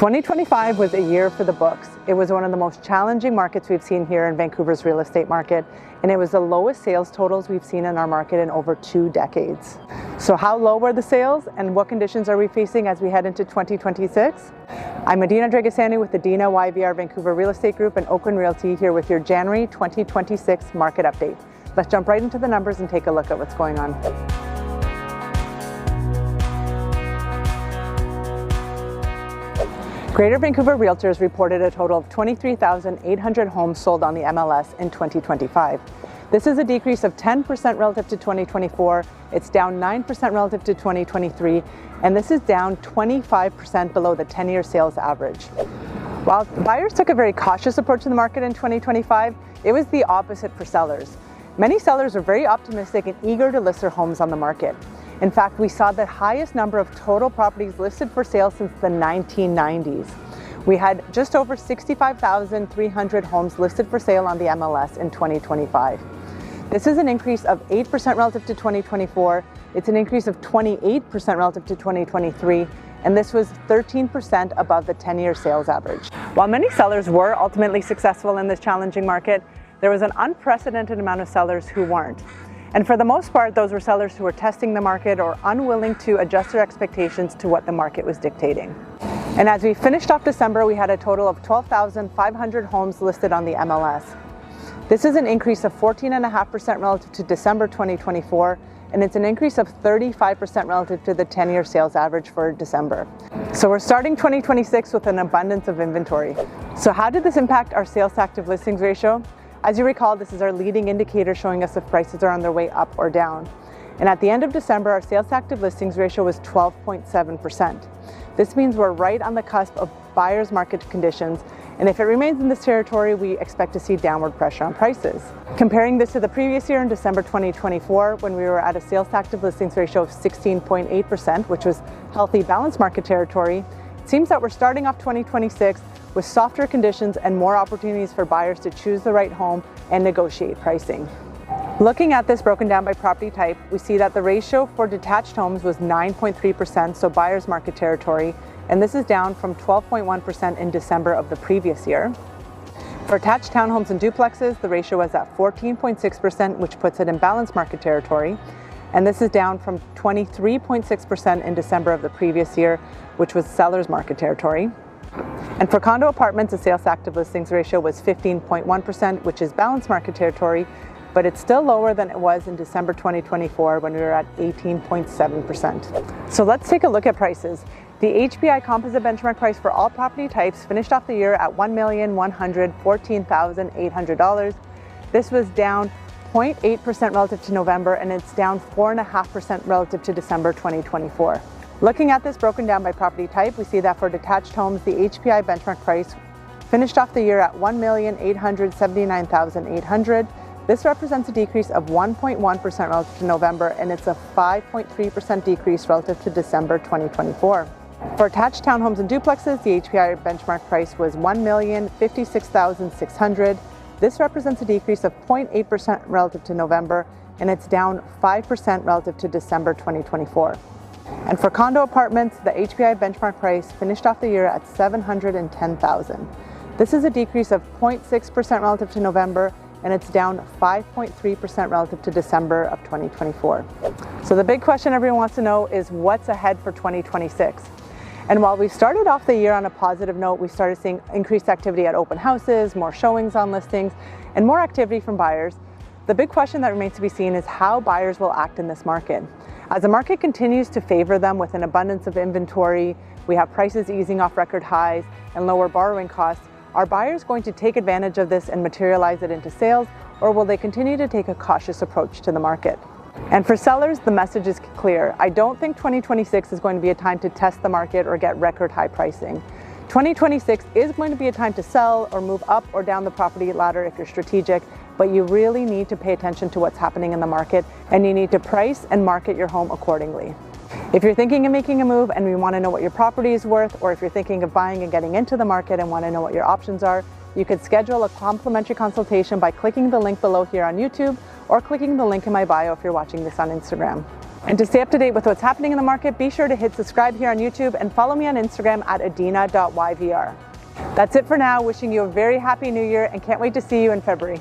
2025 was a year for the books. It was one of the most challenging markets we've seen here in Vancouver's real estate market, and it was the lowest sales totals we've seen in our market in over 2 decades. So how low were the sales, and what conditions are we facing as we head into 2026? I'm Adina with Adina YVR Vancouver Real Estate Group and Oakland Realty, here with your January 2026 market update. Let's jump right into the numbers and take a look at what's going on. Greater Vancouver Realtors reported a total of 23,800 homes sold on the MLS in 2025. This is a decrease of 10% relative to 2024, it's down 9% relative to 2023, and this is down 25% below the 10-year sales average. While buyers took a very cautious approach to the market in 2025, it was the opposite for sellers. Many sellers are very optimistic and eager to list their homes on the market. In fact, we saw the highest number of total properties listed for sale since the 1990s. We had just over 65,300 homes listed for sale on the MLS in 2025. This is an increase of 8% relative to 2024. It's an increase of 28% relative to 2023, and this was 13% above the 10-year sales average. While many sellers were ultimately successful in this challenging market, there was an unprecedented amount of sellers who weren't. And for the most part, those were sellers who were testing the market or unwilling to adjust their expectations to what the market was dictating. And as we finished off December, we had a total of 12,500 homes listed on the MLS. This is an increase of 14.5% relative to December 2024, and it's an increase of 35% relative to the 10-year sales average for December. So we're starting 2026 with an abundance of inventory. So how did this impact our sales to active listings ratio? As you recall, this is our leading indicator showing us if prices are on their way up or down. And at the end of December, our sales to active listings ratio was 12.7%. This means we're right on the cusp of buyers' market conditions, and if it remains in this territory, we expect to see downward pressure on prices. Comparing this to the previous year in December 2024, when we were at a sales to active listings ratio of 16.8%, which was healthy balanced market territory, it seems that we're starting off 2026 with softer conditions and more opportunities for buyers to choose the right home and negotiate pricing. Looking at this broken down by property type, we see that the ratio for detached homes was 9.3%, so buyer's market territory, and this is down from 12.1% in December of the previous year. For attached townhomes and duplexes, the ratio was at 14.6%, which puts it in balanced market territory, and this is down from 23.6% in December of the previous year, which was seller's market territory. And for condo apartments, the sales to active listings ratio was 15.1%, which is balanced market territory, but it's still lower than it was in December 2024 when we were at 18.7%. So let's take a look at prices. The HPI composite benchmark price for all property types finished off the year at $1,114,800. This was down 0.8% relative to November, and it's down 4.5% relative to December 2024. Looking at this broken down by property type, we see that for detached homes, the HPI benchmark price finished off the year at $1,879,800. This represents a decrease of 1.1% relative to November, and it's a 5.3% decrease relative to December 2024. For attached townhomes and duplexes, the HPI benchmark price was $1,056,600. This represents a decrease of 0.8% relative to November, and it's down 5% relative to December 2024. And for condo apartments, the HPI benchmark price finished off the year at $710,000. This is a decrease of 0.6% relative to November, and it's down 5.3% relative to December of 2024. So the big question everyone wants to know is what's ahead for 2026? And while we started off the year on a positive note, we started seeing increased activity at open houses, more showings on listings, and more activity from buyers. The big question that remains to be seen is how buyers will act in this market. As the market continues to favor them with an abundance of inventory, we have prices easing off record highs and lower borrowing costs, are buyers going to take advantage of this and materialize it into sales, or will they continue to take a cautious approach to the market? And for sellers, the message is clear. I don't think 2026 is going to be a time to test the market or get record high pricing. 2026 is going to be a time to sell or move up or down the property ladder if you're strategic, but you really need to pay attention to what's happening in the market, and you need to price and market your home accordingly. If you're thinking of making a move and you want to know what your property is worth, or if you're thinking of buying and getting into the market and want to know what your options are, you could schedule a complimentary consultation by clicking the link below here on YouTube or clicking the link in my bio if you're watching this on Instagram. And to stay up to date with what's happening in the market, be sure to hit subscribe here on YouTube and follow me on Instagram at adina.yvr. That's it for now. Wishing you a very happy new year and can't wait to see you in February.